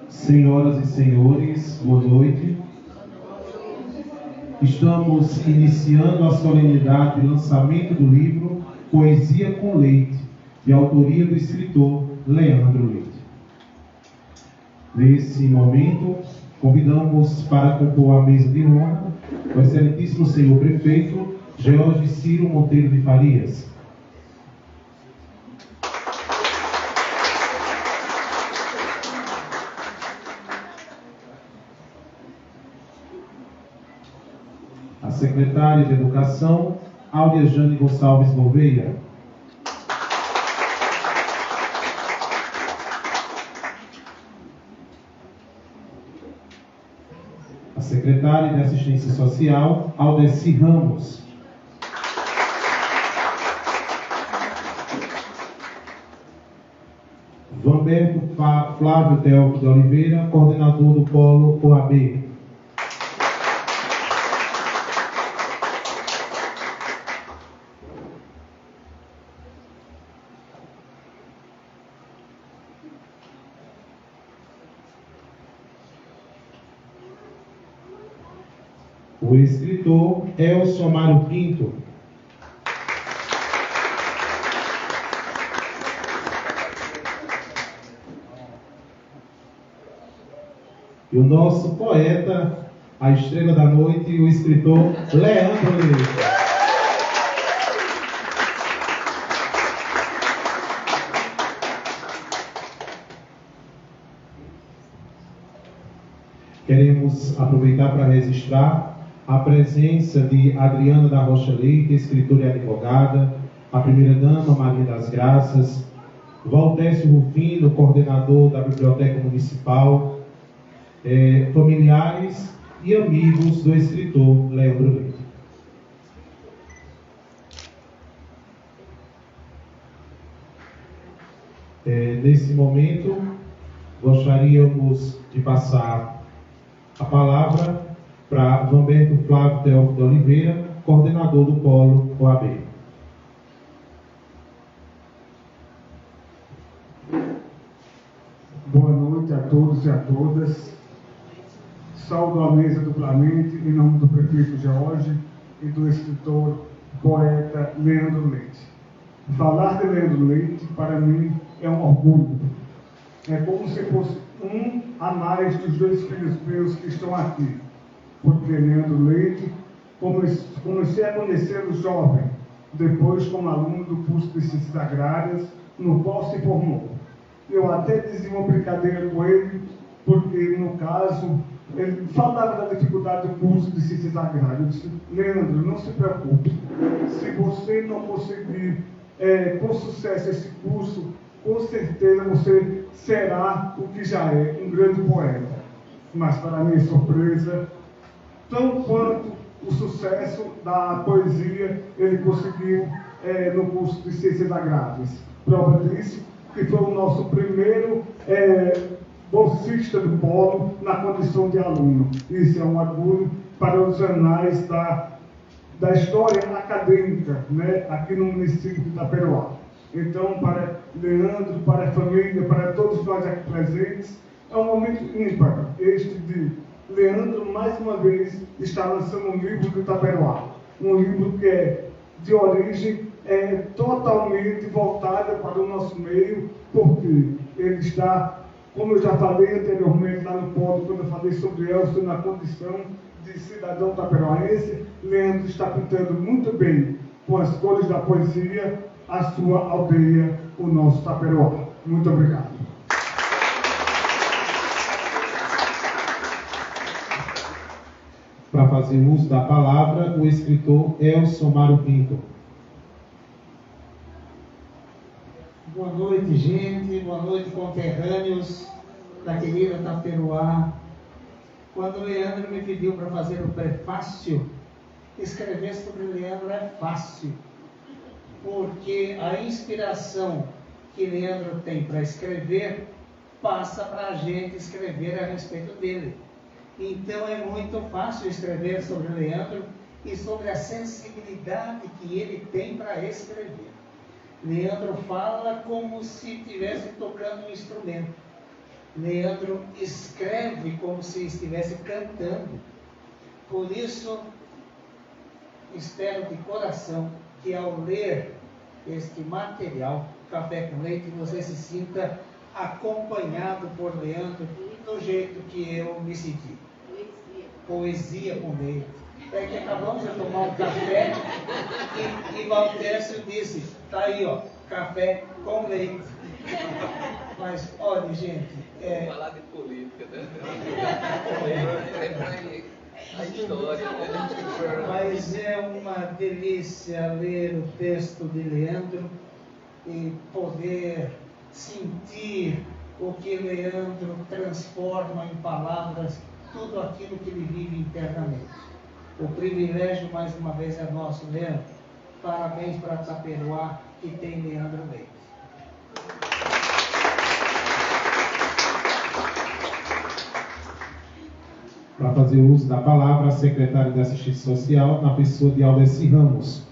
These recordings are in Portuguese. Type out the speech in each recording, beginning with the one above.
Senhoras e senhores, boa noite. Estamos iniciando a solenidade de lançamento do livro Poesia com Leite, de autoria do escritor Leandro Leite. Nesse momento, convidamos para compor a mesa de honra o excelentíssimo senhor prefeito George Ciro Monteiro de Farias. A secretária de Educação, Áurea Jane Gonçalves Gouveia. A secretária de Assistência Social, Aldeci Ramos. Vamberto Flávio Teófilo de Oliveira, coordenador do Polo OAB. O escritor Elcio Mário Pinto. E o nosso poeta, a estrela da noite, o escritor Leandro Leite. Queremos aproveitar para registrar a presença de Adriana da Rocha Leite, escritora e advogada, a primeira-dama Maria das Graças, Valtécio Rufino, coordenador da Biblioteca Municipal, familiares e amigos do escritor Leandro Leite. Nesse momento, gostaríamos de passar a palavra para Vamberto Flávio Teófilo de Oliveira, coordenador do Polo OAB. Boa noite a todos e a todas. Saúdo a mesa duplamente em nome do prefeito George e do escritor poeta Leandro Leite. Falar de Leandro Leite, para mim, é um orgulho. É como se fosse um a mais dos dois filhos meus que estão aqui. Porque Leandro Leite, comecei a conhecê-lo jovem, depois como aluno do curso de Ciências Agrárias, no qual se formou. Eu até dizia uma brincadeira com ele, porque, no caso, ele falava da dificuldade do curso de Ciências Agrárias. Eu disse: Leandro, não se preocupe, se você não conseguir com sucesso esse curso, com certeza você será o que já é, um grande poeta. Mas, para minha surpresa, tão quanto o sucesso da poesia ele conseguiu no curso de Ciências Agrárias. Prova disso que foi o nosso primeiro bolsista do Polo na condição de aluno. Isso é um orgulho para os anais da história acadêmica, né, aqui no município de Itaperoá. Então, para Leandro, para a família, para todos nós aqui presentes, é um momento ímpar este de Leandro, mais uma vez, está lançando um livro do Itaperoá. Um livro que é de origem totalmente voltada para o nosso meio, porque ele está, como eu já falei anteriormente lá no pódio, quando eu falei sobre Elcio, na condição de cidadão taperoaense, Leandro está pintando muito bem, com as cores da poesia, a sua aldeia, o nosso Taperoá. Muito obrigado. Para fazer uso da palavra, o escritor Elcio Mário Pinto. Boa noite, gente. Boa noite, conterrâneos da querida Itaperoá. Quando o Leandro me pediu para fazer o prefácio, escrever sobre o Leandro é fácil, porque a inspiração que Leandro tem para escrever passa para a gente escrever a respeito dele. Então é muito fácil escrever sobre o Leandro e sobre a sensibilidade que ele tem para escrever. Leandro fala como se estivesse tocando um instrumento. Leandro escreve como se estivesse cantando. Por isso, espero de coração que ao ler este material, Café com Leite, você se sinta acompanhado por Leandro do jeito que eu me senti. Poesia com leite. É que acabamos de tomar um café e Valtércio disse, tá aí ó, café com leite. Mas olha gente, falar de política, né? A história, né? Mas é uma delícia ler o texto de Leandro e poder sentir o que Leandro transforma em palavras, tudo aquilo que ele vive internamente. O privilégio, mais uma vez, é nosso, Leandro. Parabéns para Taperoá, que tem Leandro Leite. Para fazer uso da palavra, a secretária de Assistência Social, na pessoa de Aldeci Ramos.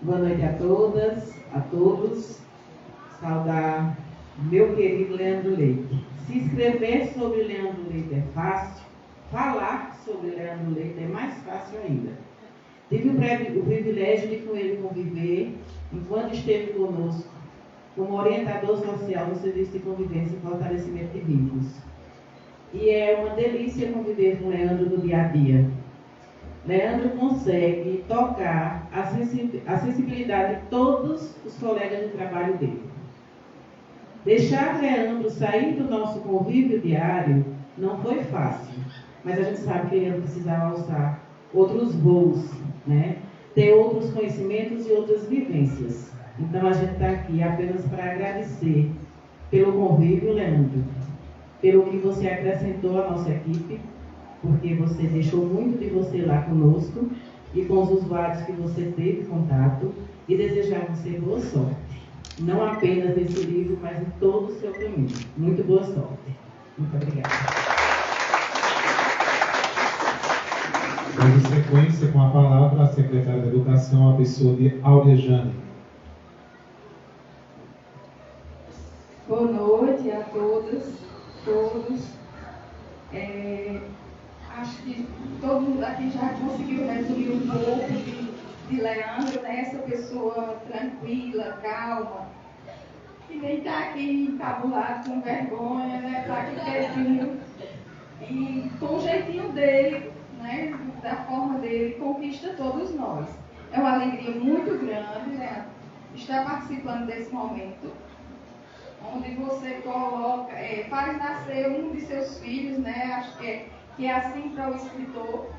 Boa noite a todas, a todos. Saudar meu querido Leandro Leite. Se escrever sobre Leandro Leite é fácil, falar sobre Leandro Leite é mais fácil ainda. Tive o privilégio de com ele conviver enquanto esteve conosco como orientador social no Serviço de Convivência e Fortalecimento de Vínculos. E é uma delícia conviver com Leandro no dia a dia. Leandro consegue tocar a sensibilidade de todos os colegas de trabalho dele. Deixar Leandro sair do nosso convívio diário não foi fácil, mas a gente sabe que ele precisava alçar outros voos, né? Ter outros conhecimentos e outras vivências. Então a gente está aqui apenas para agradecer pelo convívio, Leandro, pelo que você acrescentou à nossa equipe, porque você deixou muito de você lá conosco e com os usuários que você teve contato, e desejar você boa sorte. Não apenas nesse livro, mas em todo o seu caminho. Muito boa sorte. Muito obrigada. Dando sequência com a palavra, a secretária de Educação, a pessoa de Áurea Jane. Boa noite a todas, todos. Acho que todo mundo aqui já conseguiu resumir um pouco de Leandro, né? Essa pessoa tranquila, calma, que nem está aqui encabulado com vergonha, né? Está aqui quietinho e com o jeitinho dele, né? Da forma dele, conquista todos nós. É uma alegria muito grande, né? Estar participando desse momento, onde você coloca, faz nascer um de seus filhos, né? Acho que é assim para o escritor.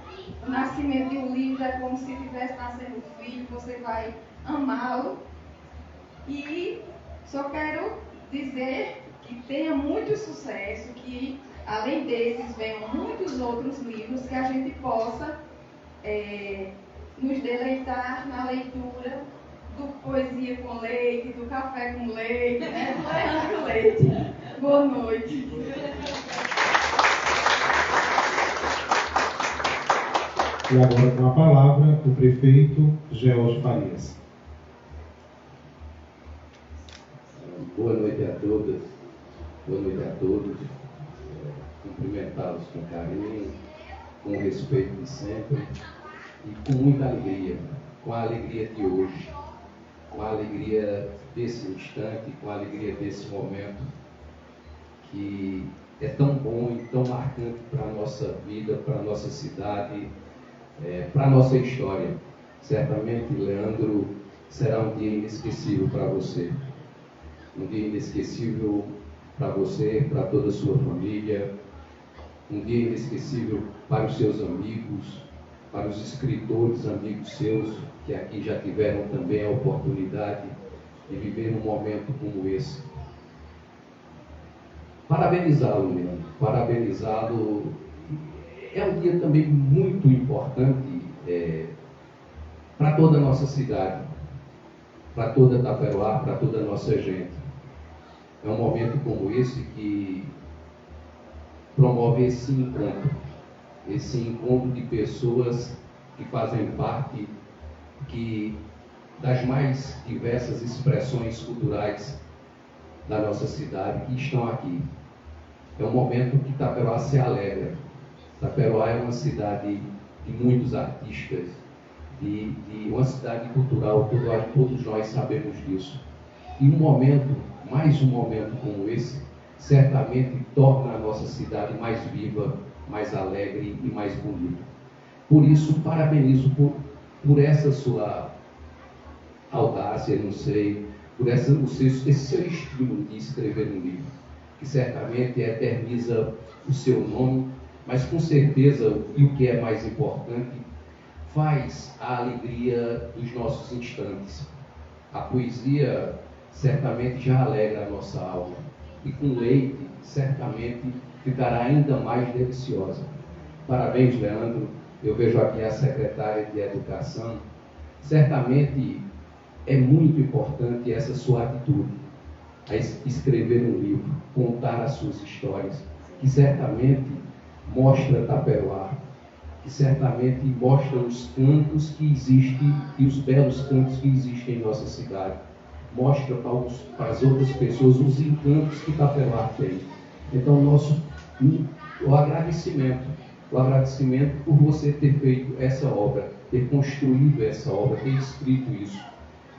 O nascimento de um livro é como se estivesse nascendo um filho, você vai amá-lo. E só quero dizer que tenha muito sucesso, que além desses venham muitos outros livros, que a gente possa nos deleitar na leitura do Poesia com Leite, do Café com Leite, né? Do Leandro Leite. Boa noite. E agora com a palavra, o prefeito George Farias. Boa noite a todas, boa noite a todos. Cumprimentá-los com carinho, com o respeito de sempre e com muita alegria, com a alegria de hoje, com a alegria desse instante, com a alegria desse momento que é tão bom e tão marcante para a nossa vida, para a nossa cidade, para a nossa história. Certamente, Leandro, será um dia inesquecível para você. Um dia inesquecível para você, para toda a sua família. Um dia inesquecível para os seus amigos, para os escritores, amigos seus, que aqui já tiveram também a oportunidade de viver um momento como esse. parabenizá-lo, Leandro, parabenizá-lo. É um dia também muito importante para toda a nossa cidade, para toda Taperoá, para toda a nossa gente. É um momento como esse que promove esse encontro de pessoas que fazem parte das mais diversas expressões culturais da nossa cidade que estão aqui. É um momento que Taperoá se alegra. Taperoá é uma cidade de muitos artistas, de uma cidade cultural, todos nós sabemos disso. E mais um momento como esse, certamente torna a nossa cidade mais viva, mais alegre e mais bonita. Por isso, parabenizo por essa sua audácia, não sei, por esse seu estímulo de escrever um livro, que certamente eterniza o seu nome, mas com certeza, e o que é mais importante, faz a alegria dos nossos instantes. A poesia certamente já alegra a nossa alma, e com leite certamente ficará ainda mais deliciosa. Parabéns, Leandro. Eu vejo aqui a secretária de Educação. Certamente é muito importante essa sua atitude, a escrever um livro, contar as suas histórias, que certamente mostra Taperoá, que certamente mostra os cantos que existem e os belos cantos que existem em nossa cidade. Mostra para as outras pessoas os encantos que Taperoá tem. Então, o agradecimento por você ter feito essa obra, ter construído essa obra, ter escrito isso.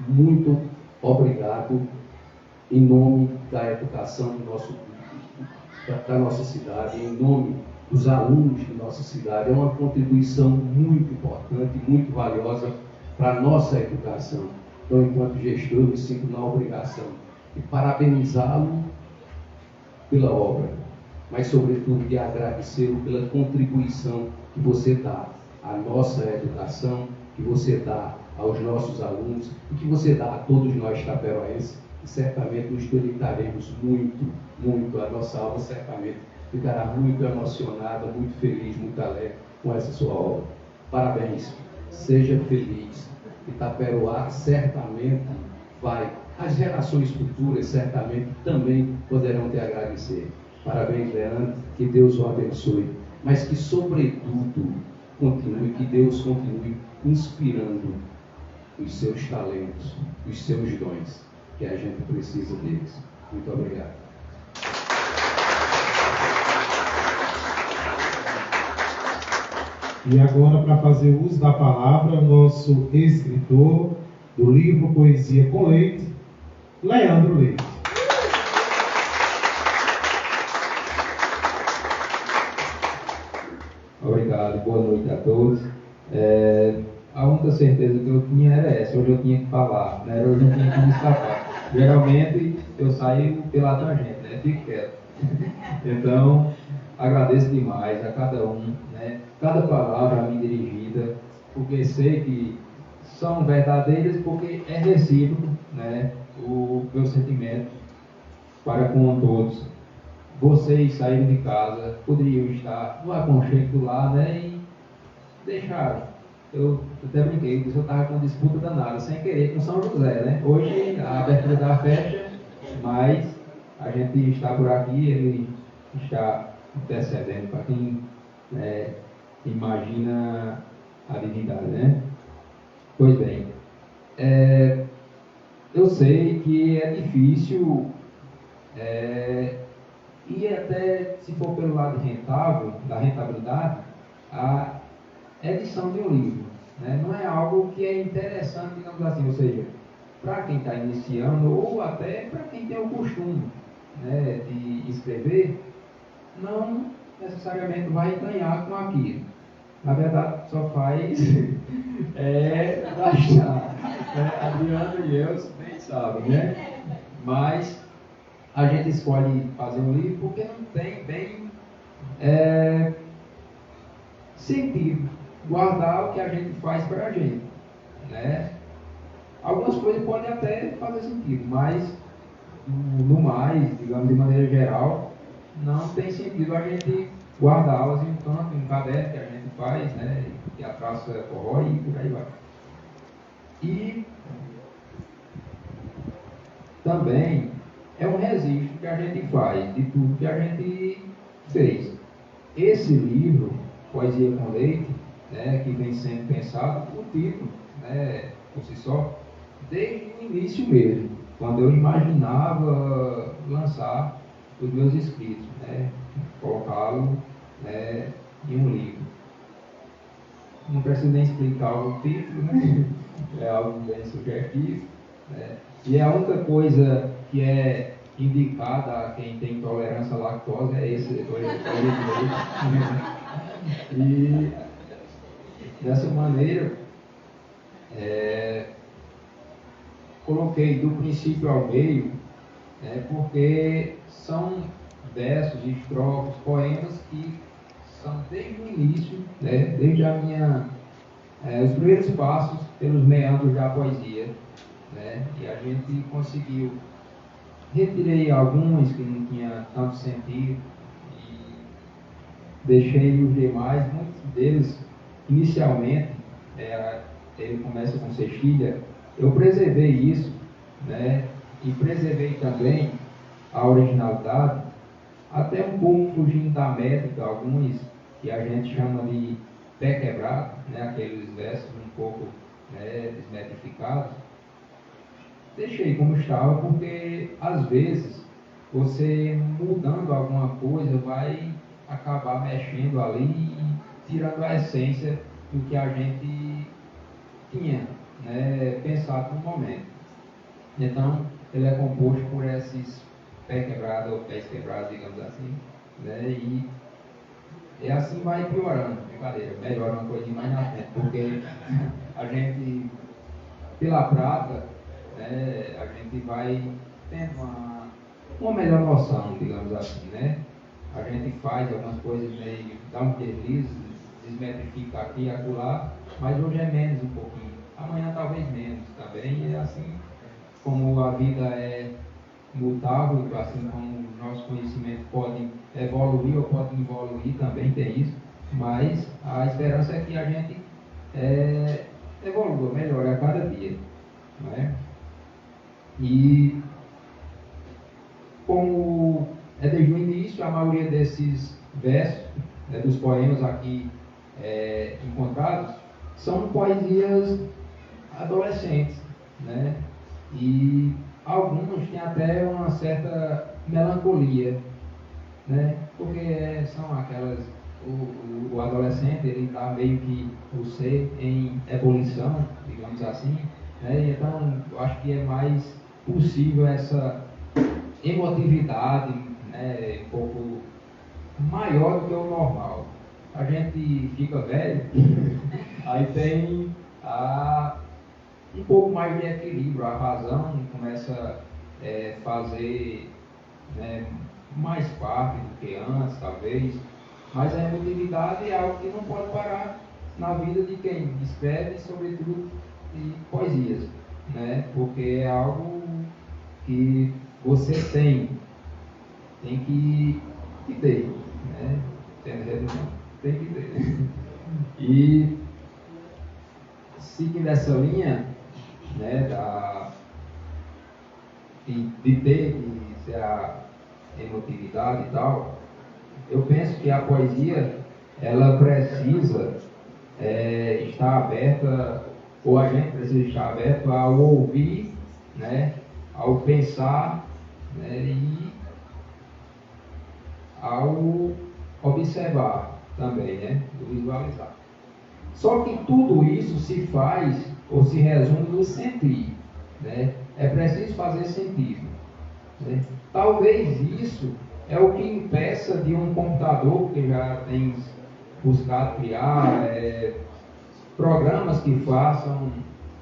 Muito obrigado em nome da educação da nossa cidade, em nome dos alunos de nossa cidade. É uma contribuição muito importante, muito valiosa para a nossa educação. Então, enquanto gestor, eu me sinto na obrigação de parabenizá-lo pela obra, mas, sobretudo, de agradecê-lo pela contribuição que você dá à nossa educação, que você dá aos nossos alunos e que você dá a todos nós taperoenses, e certamente nos deleitaremos muito, muito. A nossa alma certamente ficará muito emocionada, muito feliz, muito alegre com essa sua obra. Parabéns, seja feliz. Taperoá certamente as gerações futuras certamente também poderão te agradecer. Parabéns, Leandro, que Deus o abençoe, mas que, sobretudo, que Deus continue inspirando os seus talentos, os seus dons, que a gente precisa deles. Muito obrigado. E agora, para fazer uso da palavra, o nosso escritor do livro Poesia com Leite, Leandro Leite. Obrigado, boa noite a todos. A única certeza que eu tinha era essa, hoje eu tinha que falar, né? Hoje eu tinha que me escapar. Geralmente eu saio pela tangente, né? Fico quieto. Então, agradeço demais a cada um, né? Cada palavra a mim dirigida, porque sei que são verdadeiras, porque é recíproco, né? O meu sentimento para com todos. Vocês saíram de casa, poderiam estar no aconchego do lar, né? E deixaram. Eu até brinquei, eu estava com uma disputa danada, sem querer, com São José, né? Hoje a abertura da festa, mas a gente está por aqui, ele está intercedendo para quem imagina a divindade, né? Pois bem, eu sei que é difícil, e até se for pelo lado rentável, da rentabilidade, a edição de um livro, né? Não é algo que é interessante, digamos assim, ou seja, para quem está iniciando ou até para quem tem o costume, né, de escrever, não necessariamente vai ganhar com aquilo. Na verdade, só faz gastar. Adriano e eu bem sabem, né? Mas a gente escolhe fazer um livro porque não tem bem sentido guardar o que a gente faz para a gente, né? Algumas coisas podem até fazer sentido, mas no mais, digamos de maneira geral, não tem sentido a gente guardá-las em um canto, em um caderno que a gente faz, né, que a traça corrói e por aí vai. E também é um registro que a gente faz de tudo que a gente fez. Esse livro, Poesia com Leite, né, que vem sendo pensado, o título, né, por si só, desde o início mesmo, quando eu imaginava lançar os meus escritos, né, colocá-lo, né, em um livro. Não preciso nem explicar o título, né? É algo bem sugestivo, né? E a única coisa que é indicada a quem tem intolerância à lactose é esse leite. E dessa maneira, coloquei do princípio ao meio, né, porque são versos, estrofes, poemas que são desde o início, né, desde a minha, os primeiros passos pelos meandros da poesia, né, e a gente conseguiu. Retirei alguns que não tinha tanto sentido e deixei os demais, muitos deles, inicialmente, ele começa com cestilha, eu preservei isso, né, e preservei também a originalidade, até um pouco fugindo da métrica, alguns que a gente chama de pé quebrado, né, aqueles versos um pouco, né, desmetrificados. Deixei como estava, porque às vezes você mudando alguma coisa vai acabar mexendo ali e tirando a essência do que a gente tinha, né, pensado no momento. Então, ele é composto por esses pé quebrado ou pés quebrados, digamos assim, né, e assim vai piorando, brincadeira, melhora uma coisinha mais na frente, porque a gente, pela prática, né, a gente vai tendo uma melhor noção, digamos assim, né? A gente faz algumas coisas meio, dá um deslize, desmetrifica aqui e acolá, mas hoje é menos um pouquinho, amanhã talvez menos também, e é assim como a vida é mutável, assim como o nosso conhecimento pode evoluir ou pode involuir, também tem isso, mas a esperança é que a gente evolua, melhore a cada dia, não é? E como é desde o início, a maioria desses versos, né, dos poemas aqui encontrados, são poesias adolescentes, né? E alguns têm até uma certa melancolia, né? Porque são aquelas, o adolescente, ele está meio que o ser em ebulição, digamos assim, né? Então eu acho que é mais possível essa emotividade, né, um pouco maior do que o normal. A gente fica velho, aí tem um pouco mais de equilíbrio, a razão começa a fazer, né, mais parte do que antes, talvez, mas a emotividade é algo que não pode parar na vida de quem escreve, sobretudo de poesias, né, porque é algo que você tem que ter, né, tem que ter. E seguindo essa linha, né, de ter que ser a emotividade e tal, eu penso que a poesia ela precisa estar aberta, ou a gente precisa estar aberto ao ouvir, né, ao pensar, né, e ao observar também, né, visualizar. Só que tudo isso se faz ou se resume no sentir, né? É preciso fazer sentido, né? Talvez isso é o que impeça de um computador que já tem buscado criar programas que façam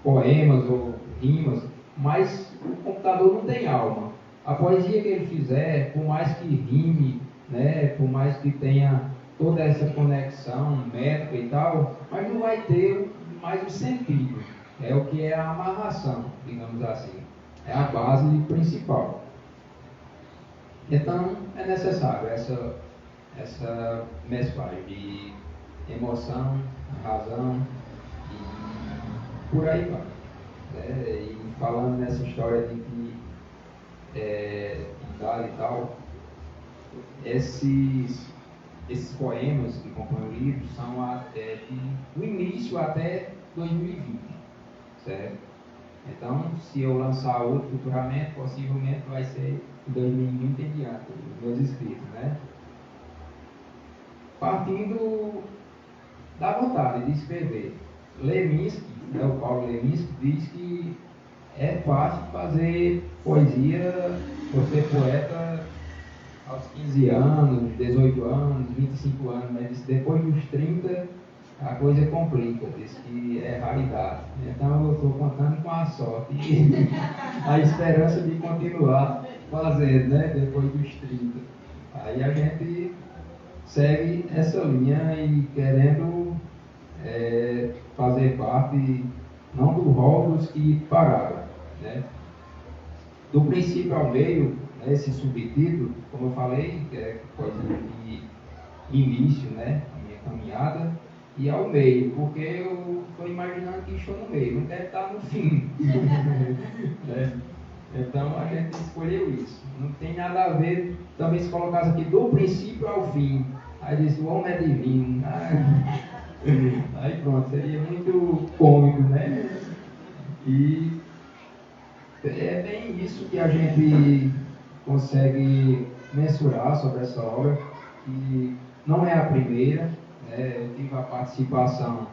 poemas ou rimas, mas o computador não tem alma. A poesia que ele fizer, por mais que rime, né, por mais que tenha toda essa conexão métrica e tal, mas não vai ter mais o sentido. É o que é a amarração, digamos assim. É a base principal. Então, é necessário essa mesclagem de emoção, razão e por aí vai. E falando nessa história de que idade e tal, esses poemas que compõem o livro são do início até 2020, certo? Então, se eu lançar outro futuramente, possivelmente vai ser em 2020 em diante, os meus escritos, né? Partindo da vontade de escrever. Leminski, o Paulo Leminski, diz que é fácil fazer poesia, você poeta aos 15 anos, 18 anos, 25 anos, mas depois dos 30 a coisa complica, diz que é raridade. Então eu estou contando com a sorte e a esperança de continuar fazendo, né, depois dos 30. Aí a gente segue essa linha e querendo fazer parte, não do rol dos que pararam, né? Do princípio ao meio, né, esse subtítulo, como eu falei, é coisa de início, né, a minha caminhada, e ao meio, porque eu estou imaginando que estou no meio, não deve estar no fim. Né? Então a gente escolheu isso. Não tem nada a ver, também se colocasse aqui do princípio ao fim, aí disse, o homem é divino. Aí pronto, seria muito cômico, né? E é bem isso que a gente consegue mensurar sobre essa obra, que não é a primeira, né? Eu tive a participação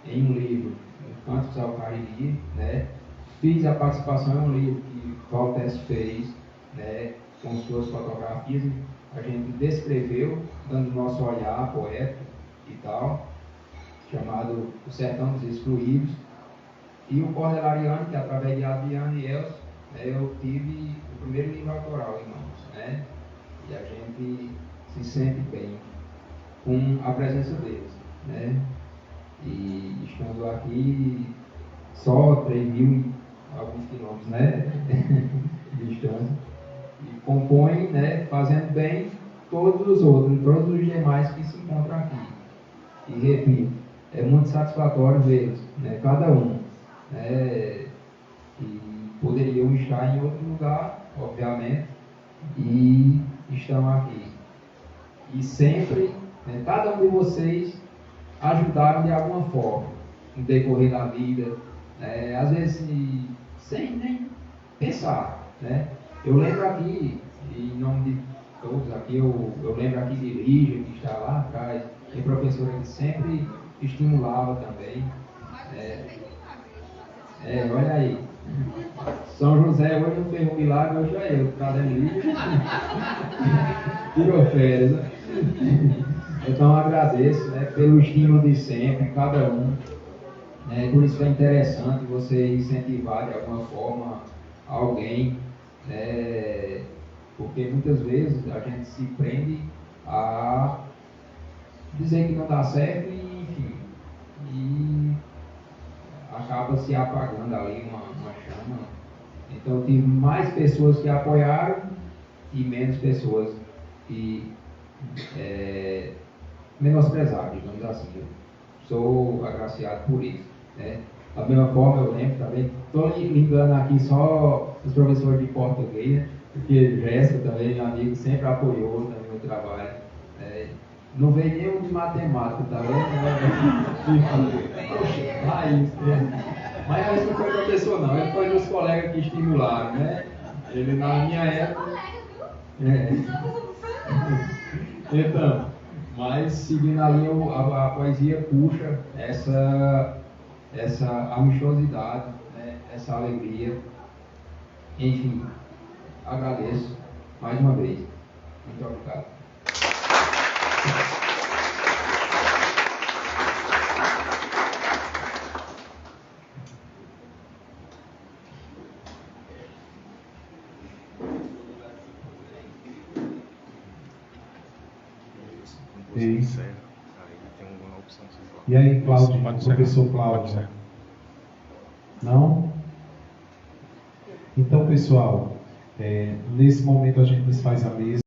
em um livro, Cantos ao Cariri, né? Fiz a participação em um livro que Valtes fez, né? Com suas fotografias, a gente descreveu, dando nosso olhar poético e tal, chamado O Sertão dos Excluídos. E o Cordelariano, que através de Adriano e Elcio, eu tive o primeiro livro autoral em mãos, né? E a gente se sente bem com a presença deles, né? E estando aqui só 3 mil alguns quilômetros, né? de distância, e compõem, né? Fazendo bem todos os outros, todos os demais que se encontram aqui. E repito, é muito satisfatório vê-los, né? Cada um, né? E poderiam estar em outro lugar, obviamente, e estão aqui. E sempre, né, cada um de vocês ajudaram de alguma forma no decorrer da vida, às vezes sem nem pensar, né? Eu lembro aqui, em nome de todos aqui, eu lembro aqui de Lígia, que está lá atrás, e professora que sempre estimulava também. Olha aí. São José hoje não fez um milagre, hoje é eu, trazendo Lígia. Tirou férias, né? Então agradeço, né, pelo estímulo de sempre, cada um. Por isso é interessante você incentivar de alguma forma alguém, porque muitas vezes a gente se prende a dizer que não dá certo e, enfim, e acaba se apagando ali uma chama. Então eu tive mais pessoas que apoiaram e menos pessoas que menosprezaram, digamos assim. Eu sou agraciado por isso, né? Da mesma forma, eu lembro também, estou lembrando aqui só os professores de português, né? Porque Jéssica também, meu amigo, sempre apoiou também o meu trabalho. Não veio nenhum de matemática, tá vendo? Mas esse não foi professor não, ele foi dos colegas que estimularam, né? Ele na minha época. Então, mas seguindo a linha, a poesia puxa essa amistosidade, né? Essa alegria. Enfim, agradeço mais uma vez. Muito obrigado. E aí, Cláudio, professor Cláudio? Não? Então, pessoal, nesse momento a gente desfaz a mesa.